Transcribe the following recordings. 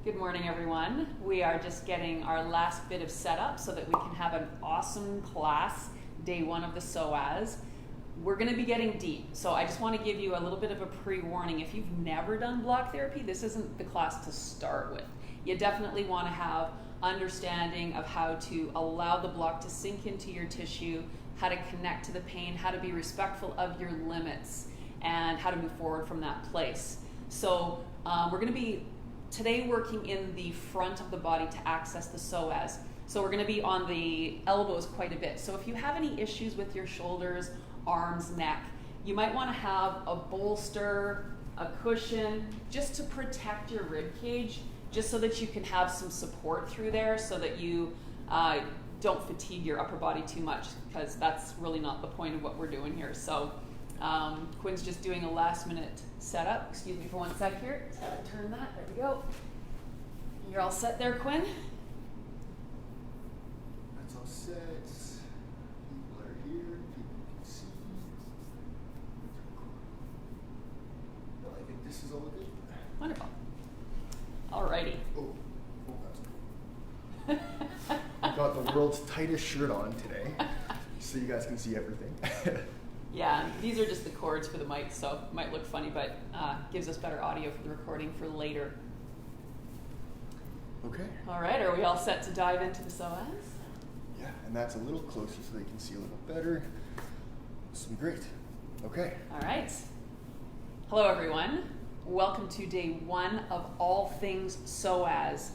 Good morning, everyone. We are just getting our last bit of setup so that we can have an awesome class, day one of the Psoas. We're going to be getting deep, so I just want to give you a little bit of a pre-warning. If you've never done block therapy, this isn't the class to start with. You definitely want to have understanding of how to allow the block to sink into your tissue, how to connect to the pain, how to be respectful of your limits, and how to move forward from that place. So we're going to be today working in the front of the body to access the psoas. So we're going to be on the elbows quite a bit. So if you have any issues with your shoulders, arms, neck, you might want to have a bolster, a cushion, just to protect your rib cage, just so that you can have some support through there so that you don't fatigue your upper body too much, because that's really not the point of what we're doing here. So Quinn's just doing a last minute setup. Excuse me for one sec here. Just gotta turn that. There we go. You're all set there, Quinn? That's all set. People are here. People can see. Well, I think this is all good. Wonderful. Alrighty. Oh, that's cool. I got the world's tightest shirt on today, so you guys can see everything. Yeah, these are just the cords for the mic, so it might look funny, but gives us better audio for the recording for later. Okay. All right, are we all set to dive into the psoas? Yeah, and that's a little closer so they can see a little better. This will be great. Okay. All right. Hello, everyone. Welcome to day one of All Things Psoas.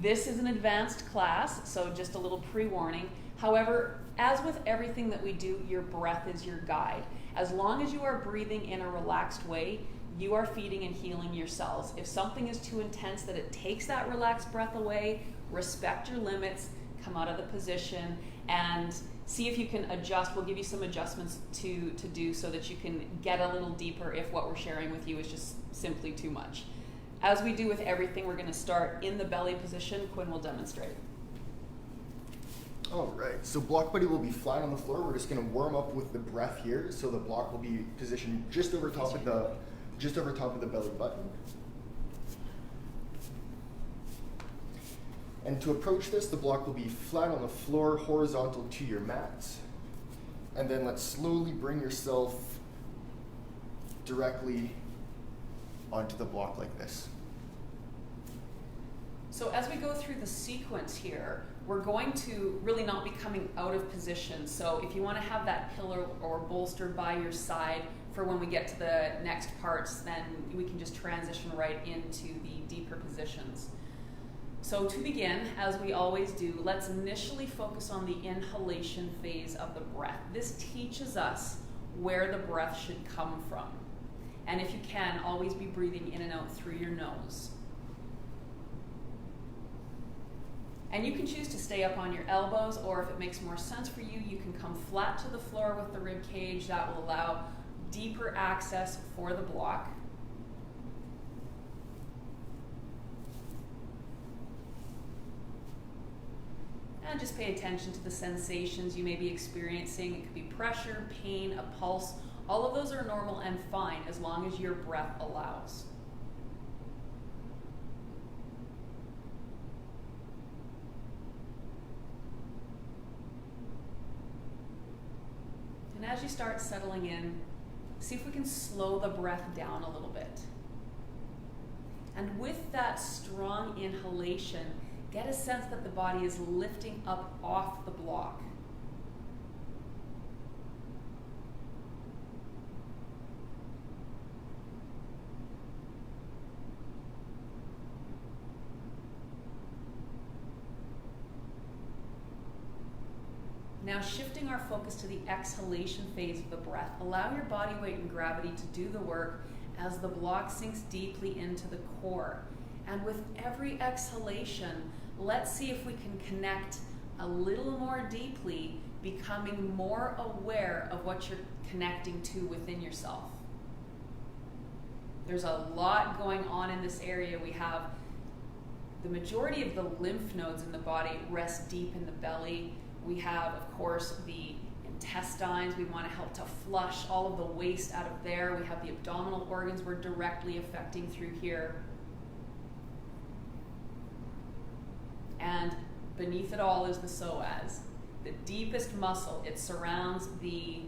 This is an advanced class, so just a little pre-warning. However, as with everything that we do, your breath is your guide. As long as you are breathing in a relaxed way, you are feeding and healing your cells. If something is too intense that it takes that relaxed breath away, respect your limits, come out of the position, and see if you can adjust. We'll give you some adjustments to do so that you can get a little deeper if what we're sharing with you is just simply too much. As we do with everything, we're going to start in the belly position. Quinn will demonstrate. All right, so block buddy will be flat on the floor. We're just going to warm up with the breath here. So the block will be positioned just over top of the belly button. And to approach this, the block will be flat on the floor, horizontal to your mat. And then let's slowly bring yourself directly onto the block like this. So as we go through the sequence here, we're going to really not be coming out of position. So if you want to have that pillow or bolster by your side for when we get to the next parts, then we can just transition right into the deeper positions. So to begin, as we always do, let's initially focus on the inhalation phase of the breath. This teaches us where the breath should come from. And if you can, always be breathing in and out through your nose. And you can choose to stay up on your elbows, or if it makes more sense for you, you can come flat to the floor with the rib cage. That will allow deeper access for the block. And just pay attention to the sensations you may be experiencing. It could be pressure, pain, a pulse. All of those are normal and fine as long as your breath allows. And as you start settling in, see if we can slow the breath down a little bit. And with that strong inhalation, get a sense that the body is lifting up off the block. Now shifting our focus to the exhalation phase of the breath. Allow your body weight and gravity to do the work as the block sinks deeply into the core. And with every exhalation, let's see if we can connect a little more deeply, becoming more aware of what you're connecting to within yourself. There's a lot going on in this area. We have the majority of the lymph nodes in the body rest deep in the belly. We have, of course, the intestines. We want to help to flush all of the waste out of there. We have the abdominal organs we're directly affecting through here. And beneath it all is the psoas, the deepest muscle. It surrounds the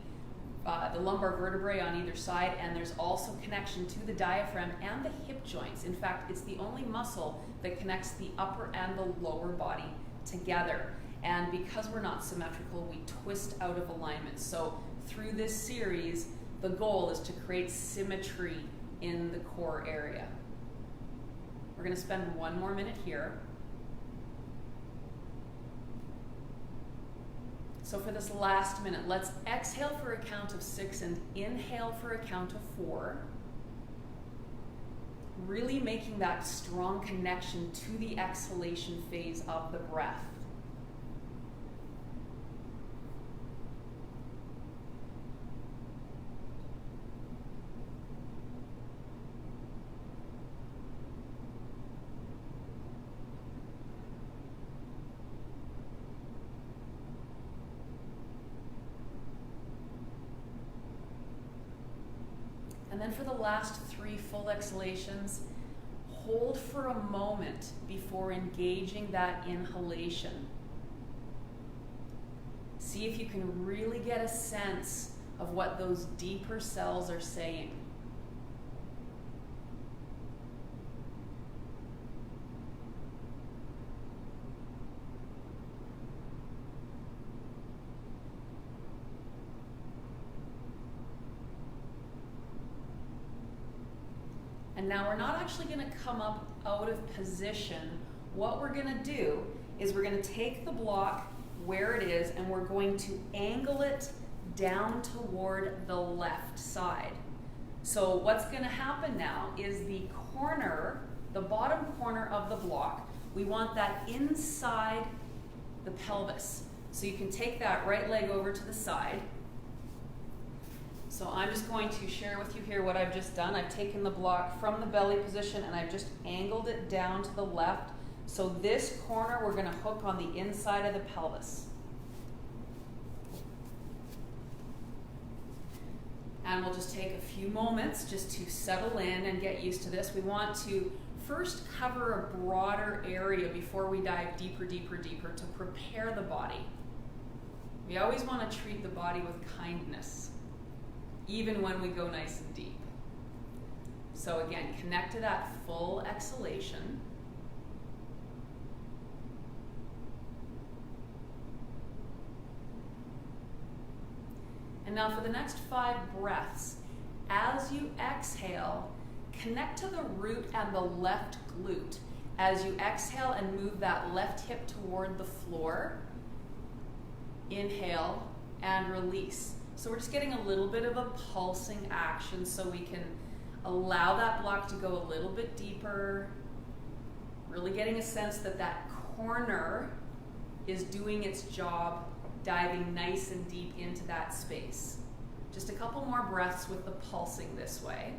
lumbar vertebrae on either side, and there's also connection to the diaphragm and the hip joints. In fact, it's the only muscle that connects the upper and the lower body together. And because we're not symmetrical, we twist out of alignment. So through this series, the goal is to create symmetry in the core area. We're going to spend 1 more minute here. So for this last minute, let's exhale for a count of 6 and inhale for a count of 4. Really making that strong connection to the exhalation phase of the breath. And then for the last 3 full exhalations, hold for a moment before engaging that inhalation. See if you can really get a sense of what those deeper cells are saying. And now we're not actually going to come up out of position. What we're going to do is we're going to take the block where it is and we're going to angle it down toward the left side. So what's going to happen now is the corner, the bottom corner of the block, we want that inside the pelvis. So you can take that right leg over to the side. So I'm just going to share with you here what I've just done. I've taken the block from the belly position and I've just angled it down to the left. So this corner we're going to hook on the inside of the pelvis. And we'll just take a few moments just to settle in and get used to this. We want to first cover a broader area before we dive deeper, deeper, deeper to prepare the body. We always want to treat the body with kindness, even when we go nice and deep. So again, connect to that full exhalation. And now for the next 5 breaths, as you exhale, connect to the root and the left glute. As you exhale and move that left hip toward the floor, inhale and release. So we're just getting a little bit of a pulsing action so we can allow that block to go a little bit deeper, really getting a sense that that corner is doing its job, diving nice and deep into that space. Just a couple more breaths with the pulsing this way.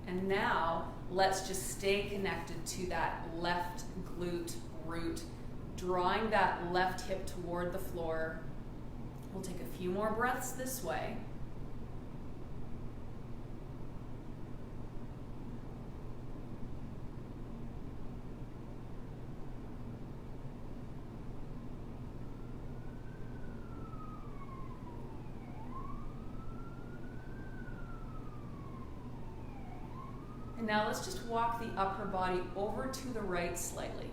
And now, let's just stay connected to that left glute root, drawing that left hip toward the floor. We'll take a few more breaths this way. And now let's just walk the upper body over to the right slightly.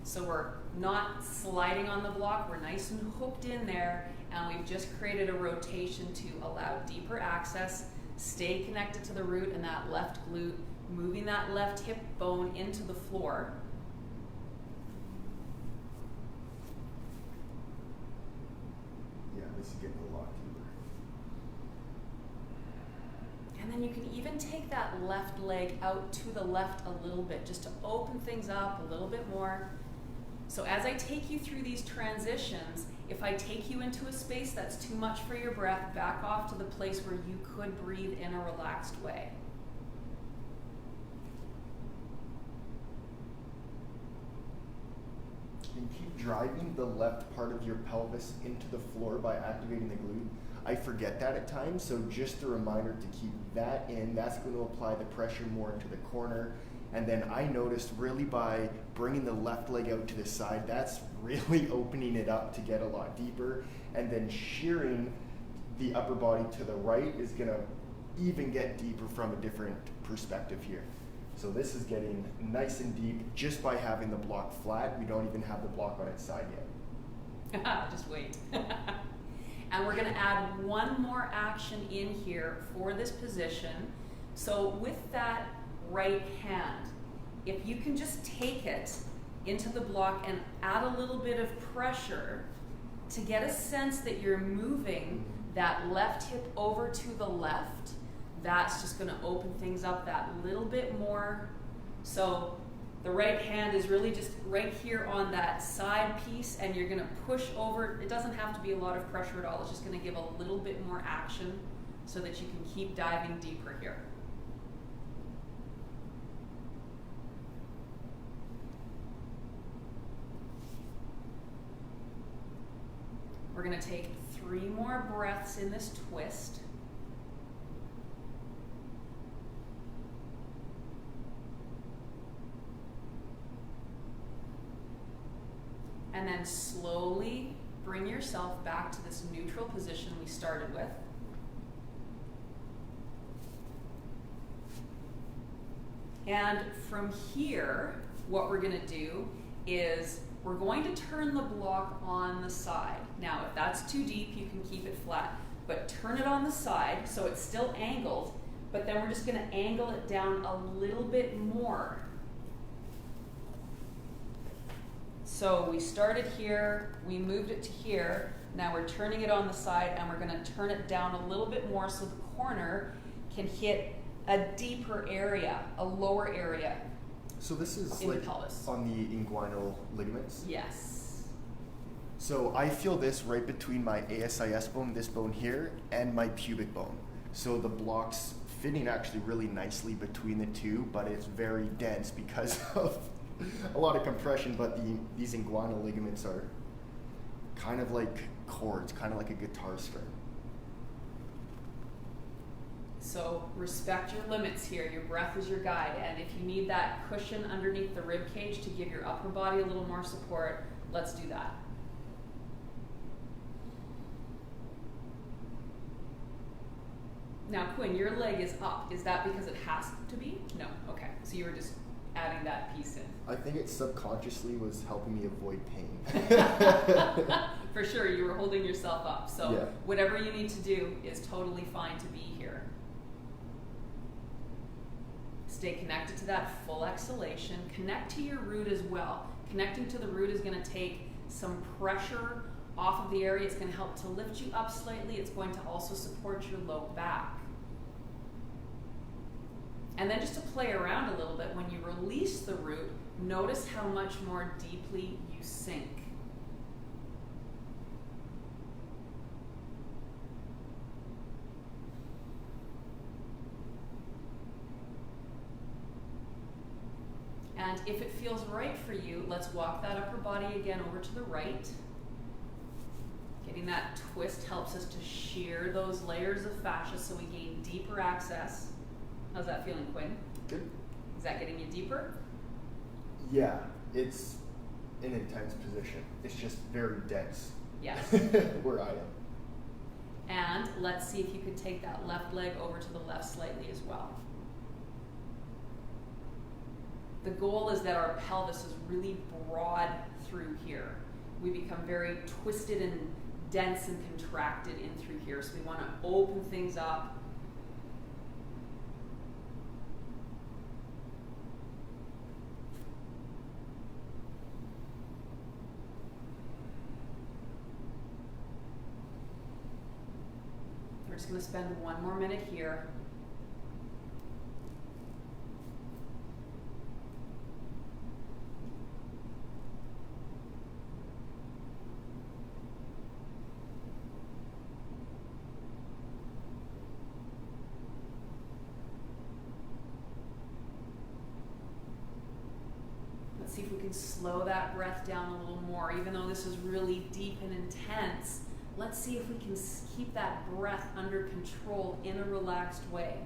So we're not sliding on the block, we're nice and hooked in there, and we've just created a rotation to allow deeper access, stay connected to the root and that left glute, moving that left hip bone into the floor. Yeah, this is getting a lot deeper. And then you can even take that left leg out to the left a little bit, just to open things up a little bit more. So as I take you through these transitions, if I take you into a space that's too much for your breath, back off to the place where you could breathe in a relaxed way. can keep driving the left part of your pelvis into the floor by activating the glute. I forget that at times, so just a reminder to keep that in. That's going to apply the pressure more into the corner. And then I noticed really by bringing the left leg out to the side, that's really opening it up to get a lot deeper. And then shearing the upper body to the right is going to even get deeper from a different perspective here. So this is getting nice and deep just by having the block flat. We don't even have the block on its side yet. Just wait. And we're going to add one more action in here for this position. So with that right hand, if you can just take it into the block and add a little bit of pressure to get a sense that you're moving that left hip over to the left, that's just going to open things up that little bit more. So the right hand is really just right here on that side piece, and you're going to push over. It doesn't have to be a lot of pressure at all. It's just going to give a little bit more action so that you can keep diving deeper here. We're going to take 3 more breaths in this twist. And then slowly bring yourself back to this neutral position we started with. And from here, what we're going to do is we're going to turn the block on the side. Now, if that's too deep, you can keep it flat, but turn it on the side so it's still angled, but then we're just going to angle it down a little bit more. So we started here, we moved it to here, now we're turning it on the side, and we're going to turn it down a little bit more so the corner can hit a deeper area, a lower area. So this is in like the pelvis. On the inguinal ligaments? Yes. So I feel this right between my ASIS bone, this bone here, and my pubic bone. So the block's fitting actually really nicely between the two, but it's very dense because of a lot of compression, but these inguinal ligaments are kind of like chords, kind of like a guitar string. So respect your limits here. Your breath is your guide, and if you need that cushion underneath the rib cage to give your upper body a little more support, let's do that. Now, Quinn, your leg is up. Is that because it has to be? No. Okay. So you were just adding that piece in. I think it subconsciously was helping me avoid pain. For sure, you were holding yourself up. So yeah. Whatever you need to do is totally fine to be here. Stay connected to that full exhalation. Connect to your root as well. Connecting to the root is going to take some pressure off of the area. It's going to help to lift you up slightly. It's going to also support your low back. And then just to play around a little bit, when you release the root, notice how much more deeply you sink. And if it feels right for you, let's walk that upper body again over to the right. Getting that twist helps us to shear those layers of fascia so we gain deeper access. How's that feeling, Quinn? Good. Is that getting you deeper? Yeah, it's an intense position. It's just very dense. Yes. Where I am. And let's see if you could take that left leg over to the left slightly as well. The goal is that our pelvis is really broad through here. We become very twisted and dense and contracted in through here. So we want to open things up. We're just going to spend 1 more minute here. see if we can slow that breath down a little more. Even though this is really deep and intense, let's see if we can keep that breath under control in a relaxed way.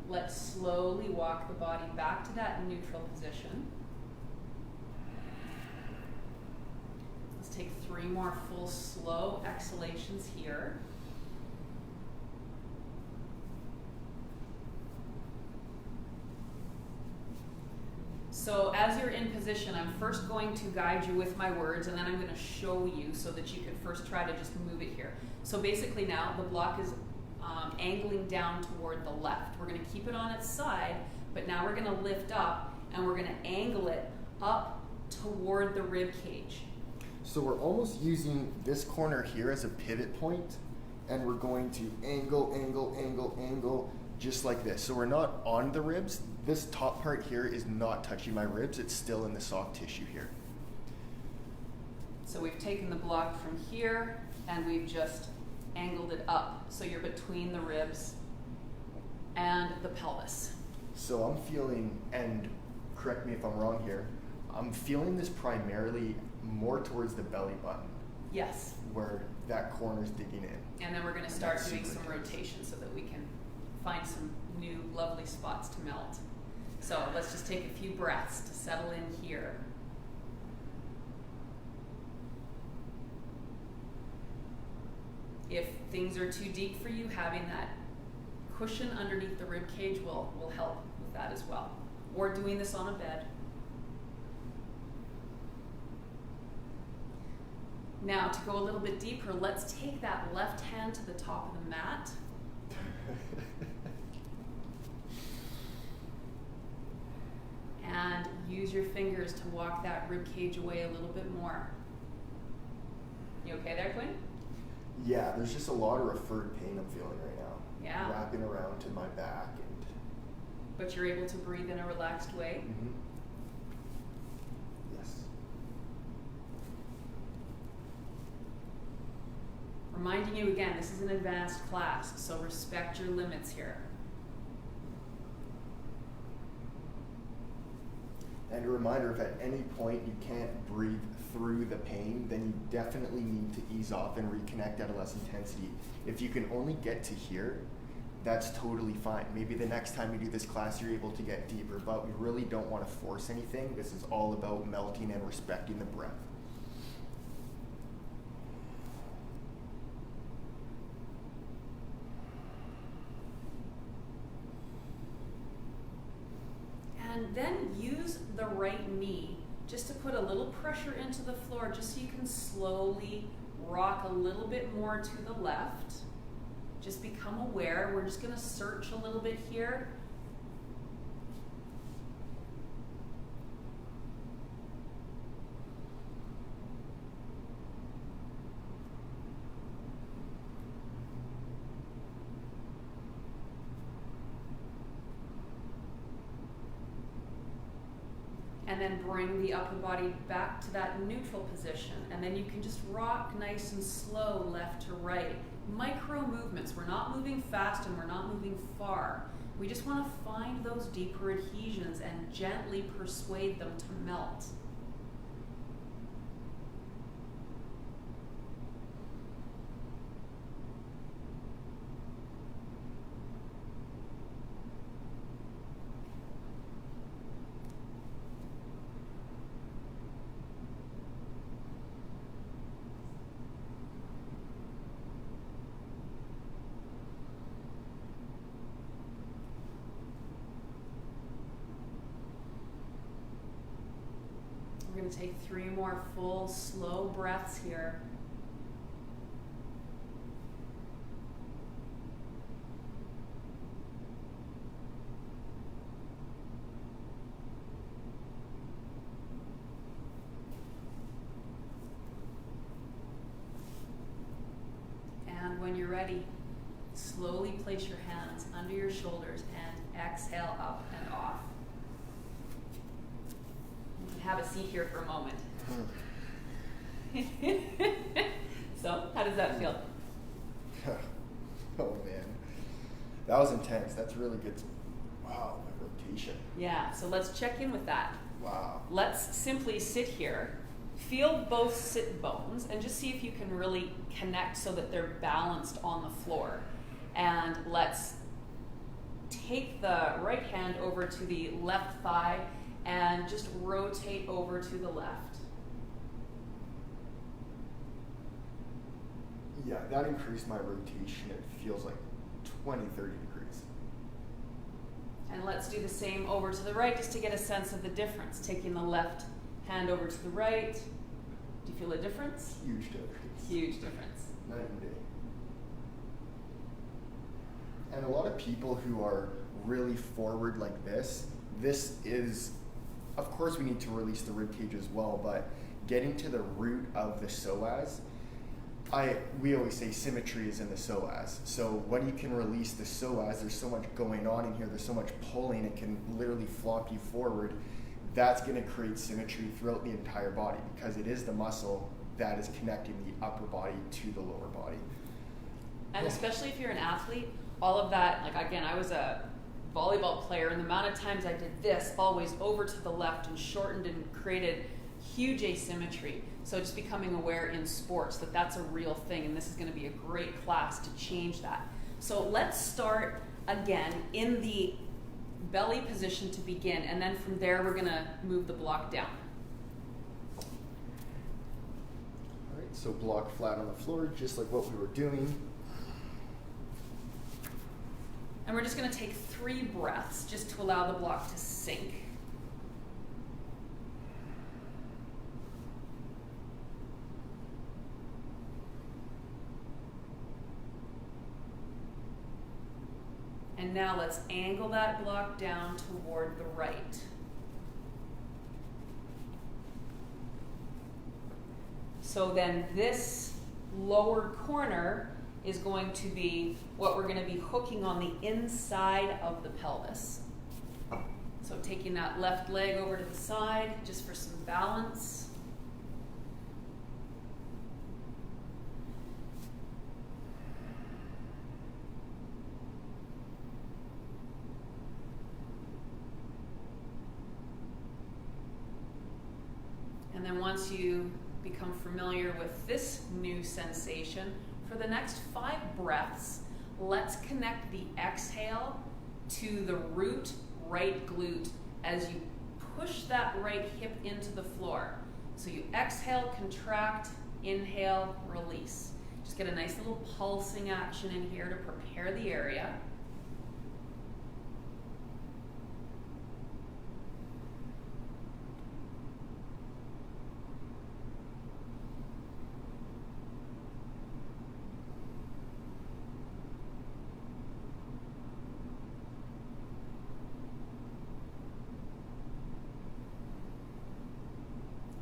Let's slowly walk the body back to that neutral position. Let's take 3 more full slow exhalations here. So as you're in position, I'm first going to guide you with my words, and then I'm going to show you so that you can first try to just move it here. So basically now the block is angling down toward the left. We're going to keep it on its side, but now we're going to lift up and we're going to angle it up toward the rib cage. So we're almost using this corner here as a pivot point, and we're going to angle, just like this. So we're not on the ribs. This top part here is not touching my ribs. It's still in the soft tissue here. So we've taken the block from here and we've just angled it up, so you're between the ribs and the pelvis. So I'm feeling, and correct me if I'm wrong here, I'm feeling this primarily more towards the belly button. Yes. Where that corner's digging in. And then we're going to start doing some rotation so that we can find some new lovely spots to melt. So let's just take a few breaths to settle in here. If things are too deep for you, having that cushion underneath the rib cage will help with that as well. Or doing this on a bed. Now, to go a little bit deeper, let's take that left hand to the top of the mat. And use your fingers to walk that rib cage away a little bit more. You okay there, Quinn? Yeah, there's just a lot of referred pain I'm feeling right now. Yeah. Wrapping around to my back. But you're able to breathe in a relaxed way? Mm-hmm. Yes. Reminding you again, this is an advanced class, so respect your limits here. And a reminder, if at any point you can't breathe through the pain, then you definitely need to ease off and reconnect at a less intensity. If you can only get to here, that's totally fine. Maybe the next time you do this class, you're able to get deeper, but we really don't want to force anything. This is all about melting and respecting the breath. And then use the right knee just to put a little pressure into the floor, just so you can slowly rock a little bit more to the left. Just become aware. We're just going to search a little bit here. And then bring the upper body back to that neutral position. And then you can just rock nice and slow left to right. Micro movements. We're not moving fast and we're not moving far. We just want to find those deeper adhesions and gently persuade them to melt. We're going to take 3 more full, slow breaths here. And when you're ready, Slowly place your hands under your shoulders and exhale up and off. You can have a seat here for a moment. So, how does that feel? Oh man, that was intense. That's really good. Wow, my rotation. Yeah, so let's check in with that. Wow. Let's simply sit here, feel both sit bones, and just see if you can really connect so that they're balanced on the floor. And let's take the right hand over to the left thigh and just rotate over to the left. Yeah, that increased my rotation. It feels like 20, 30 degrees. And let's do the same over to the right just to get a sense of the difference. Taking the left hand over to the right. Do you feel a difference? Huge difference. Huge difference. Night and day. And a lot of people who are really forward like this is, of course we need to release the rib cage as well, but getting to the root of the psoas, we always say symmetry is in the psoas. So when you can release the psoas, there's so much going on in here, there's so much pulling, it can literally flop you forward. That's going to create symmetry throughout the entire body because it is the muscle that is connecting the upper body to the lower body. And especially if you're an athlete, all of that, like again, I was a volleyball player, and the amount of times I did this always over to the left and shortened and created huge asymmetry. So just becoming aware in sports that that's a real thing, and this is going to be a great class to change that. So let's start again in the belly position to begin, and then from there we're going to move the block down. All right, so block flat on the floor, just like what we were doing. And we're just going to take 3 breaths just to allow the block to sink. And now let's angle that block down toward the right. So then this lower corner is going to be what we're going to be hooking on the inside of the pelvis. So taking that left leg over to the side just for some balance. And then once you become familiar with this new sensation, for the next 5 breaths, let's connect the exhale to the root right glute as you push that right hip into the floor. So you exhale, contract, inhale, release. Just get a nice little pulsing action in here to prepare the area.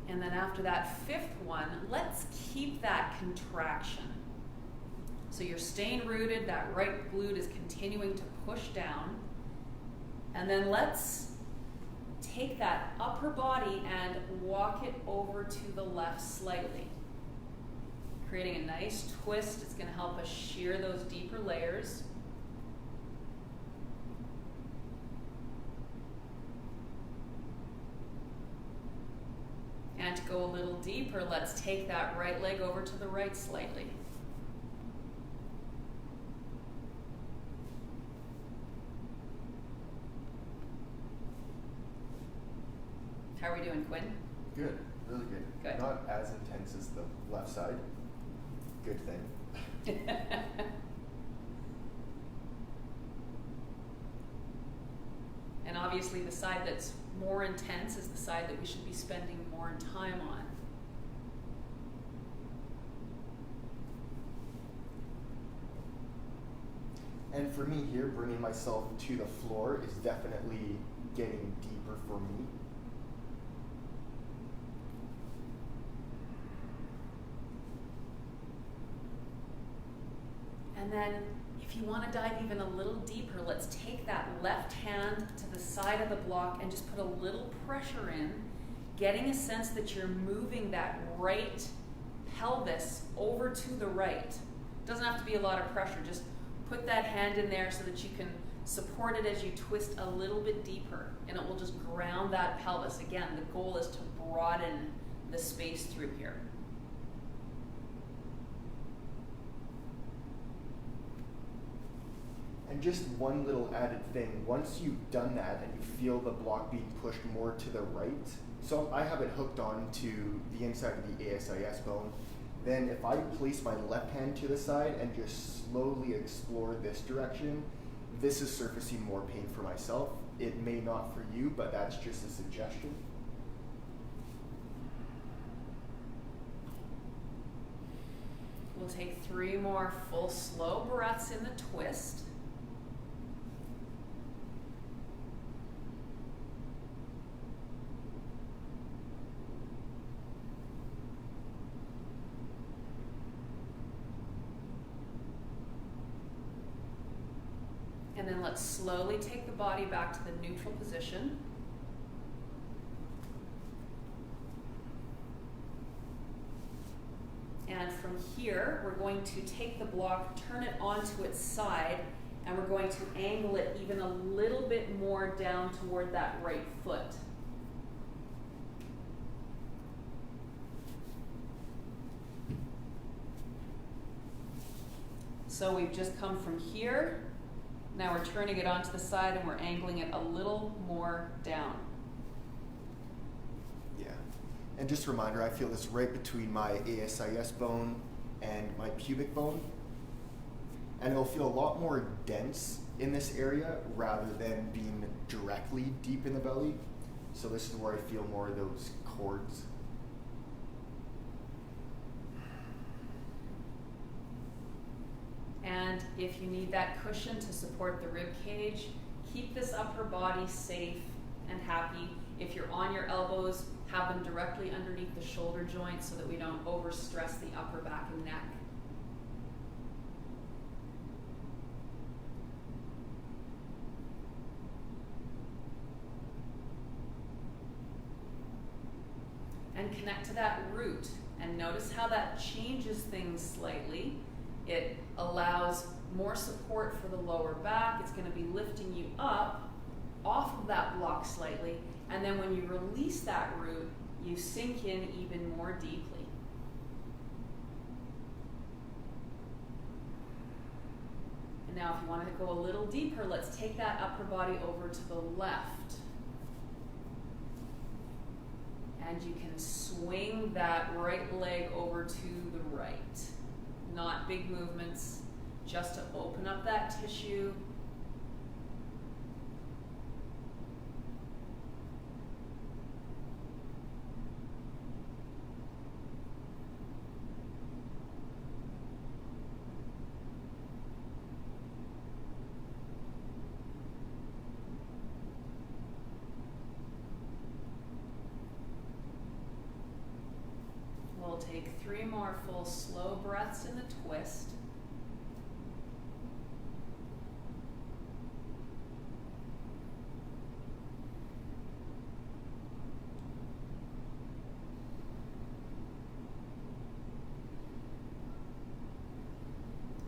And then after that 5th one, let's keep that contraction. So you're staying rooted, that right glute is continuing to push down. And then let's take that upper body and walk it over to the left slightly. Creating a nice twist, it's going to help us shear those deeper layers. And to go a little deeper, let's take that right leg over to the right slightly. How are we doing, Quinn? Good, really good. Good. Not as intense as the left side. Good thing. And obviously the side that's more intense is the side that we should be spending more time on. And for me here, bringing myself to the floor is definitely getting deeper for me. And then if If you want to dive even a little deeper, let's take that left hand to the side of the block and just put a little pressure in, getting a sense that you're moving that right pelvis over to the right. Doesn't have to be a lot of pressure, just put that hand in there so that you can support it as you twist a little bit deeper, and it will just ground that pelvis. Again, the goal is to broaden the space through here. And just one little added thing, once you've done that and you feel the block being pushed more to the right, so I have it hooked on to the inside of the ASIS bone, then if I place my left hand to the side and just slowly explore this direction, this is surfacing more pain for myself. It may not for you, but that's just a suggestion. We'll take 3 more full slow breaths in the twist. And then let's slowly take the body back to the neutral position. And from here, we're going to take the block, turn it onto its side, and we're going to angle it even a little bit more down toward that right foot. So we've just come from here. Now we're turning it onto the side and we're angling it a little more down. Yeah, and just a reminder, I feel this right between my ASIS bone and my pubic bone. And it'll feel a lot more dense in this area rather than being directly deep in the belly. So this is where I feel more of those cords. And if you need that cushion to support the rib cage, keep this upper body safe and happy. If you're on your elbows, have them directly underneath the shoulder joints so that we don't overstress the upper back and neck. And connect to that root and notice how that changes things slightly. It allows more support for the lower back. It's going to be lifting you up off of that block slightly. And then when you release that root, you sink in even more deeply. And now if you want to go a little deeper, let's take that upper body over to the left. And you can swing that right leg over to the right. Not big movements, just to open up that tissue. We'll take 3 more full slow breaths in the twist.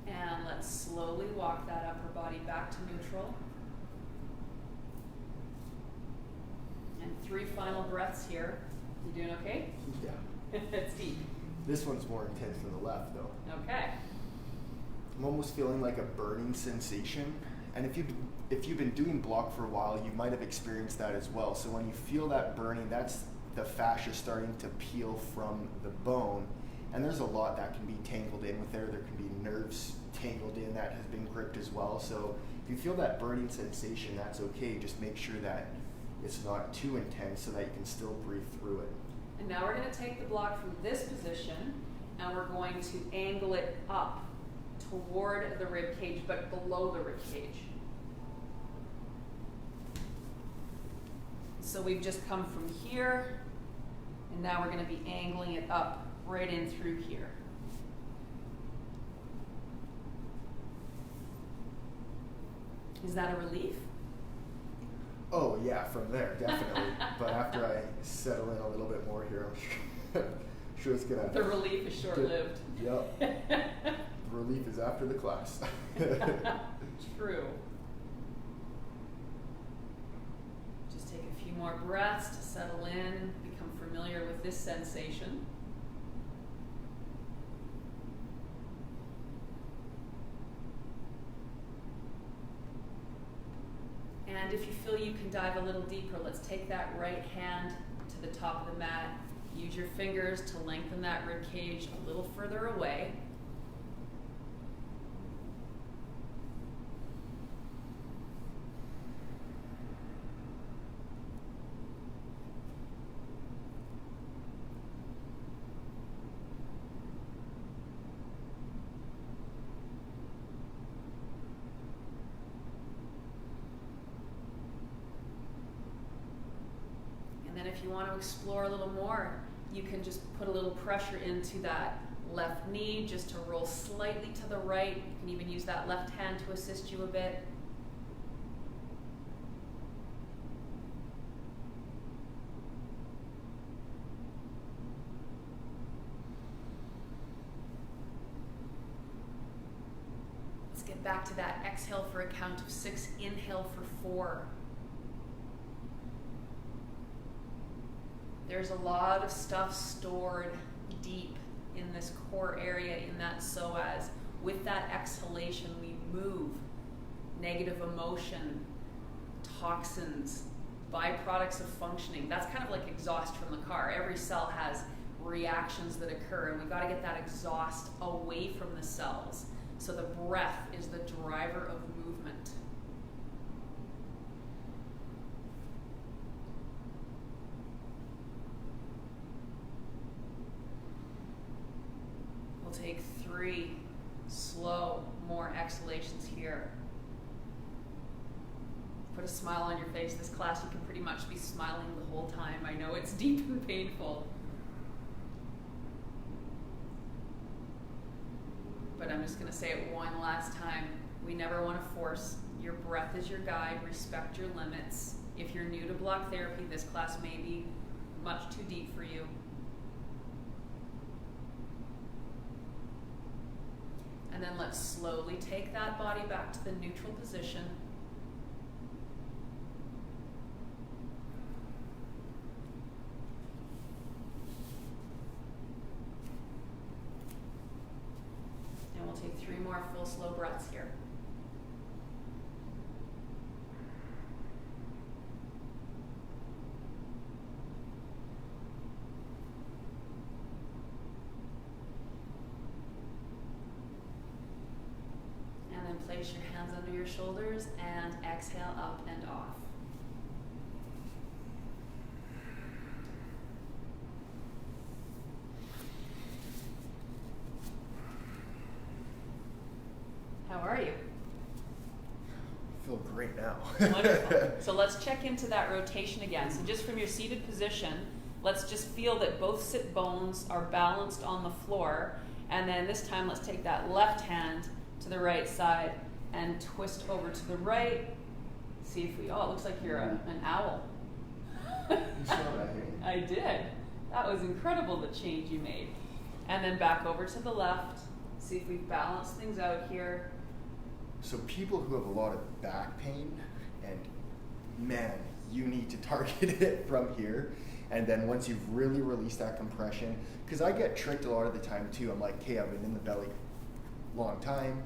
And let's slowly walk that upper body back to neutral. And 3 final breaths here. You doing okay? Yeah. It's deep. This one's more intense than the left, though. Okay. I'm almost feeling like a burning sensation. And if you've been doing block for a while, you might have experienced that as well. So when you feel that burning, that's the fascia starting to peel from the bone. And there's a lot that can be tangled in with there. There can be nerves tangled in that has been gripped as well. So if you feel that burning sensation, that's okay. Just make sure that it's not too intense so that you can still breathe through it. And now we're going to take the block from this position and we're going to angle it up toward the rib cage, but below the rib cage. So we've just come from here, and now we're going to be angling it up right in through here. Is that a relief? Oh yeah, from there, definitely. But after I settle in a little bit more here, I'm sure it's gonna... The relief is short-lived. Yep. The relief is after the class. True. Just take a few more breaths to settle in, become familiar with this sensation. And if you feel you can dive a little deeper, let's take that right hand to the top of the mat. Use your fingers to lengthen that rib cage a little further away. And then if you want to explore a little more, you can just put a little pressure into that left knee just to roll slightly to the right. You can even use that left hand to assist you a bit. Let's get back to that exhale for a count of 6, inhale for 4. There's a lot of stuff stored deep in this core area, in that psoas. With that exhalation, we move negative emotion, toxins, byproducts of functioning. That's kind of like exhaust from the car. Every cell has reactions that occur, and we've got to get that exhaust away from the cells. So the breath is the driver of movement. We'll take 3 slow, more exhalations here. Put a smile on your face. This class, you can pretty much be smiling the whole time. I know it's deep and painful. But I'm just going to say it one last time. We never want to force. Your breath is your guide. Respect your limits. If you're new to block therapy, this class may be much too deep for you. And then let's slowly take that body back to the neutral position. And we'll take 3 more full slow breaths here. Place your hands under your shoulders and exhale up and off. How are you? I feel great now. Wonderful. So let's check into that rotation again. So just from your seated position, let's just feel that both sit bones are balanced on the floor. And then this time, let's take that left hand to the right side and twist over to the right. See if we, oh, it looks like you're an owl. You saw that, hey? I did. That was incredible, the change you made. And then back over to the left. See if we've balanced things out here. So people who have a lot of back pain, and man, you need to target it from here. And then once you've really released that compression, because I get tricked a lot of the time too. I'm like, okay, I've been in the belly a long time.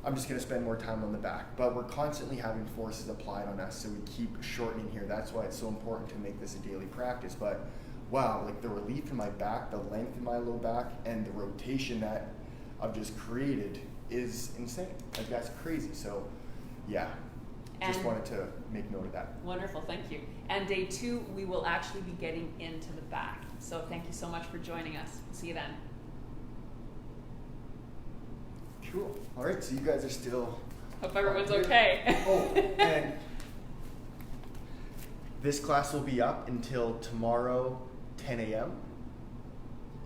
I'm just going to spend more time on the back. But we're constantly having forces applied on us, so we keep shortening here. That's why it's so important to make this a daily practice. But wow, like the relief in my back, the length in my low back, and the rotation that I've just created is insane. Like that's crazy. So yeah, just wanted to make note of that. Wonderful, thank you. And day 2, we will actually be getting into the back. So thank you so much for joining us. See you then. Cool. All right, so you guys are still... Hope everyone's okay. Oh, and this class will be up until tomorrow, 10 a.m.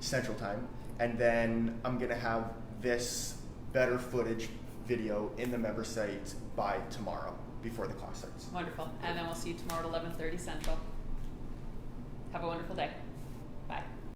Central Time. And then I'm going to have this better footage video in the member site by tomorrow before the class starts. Wonderful. And then we'll see you tomorrow at 11:30 Central. Have a wonderful day.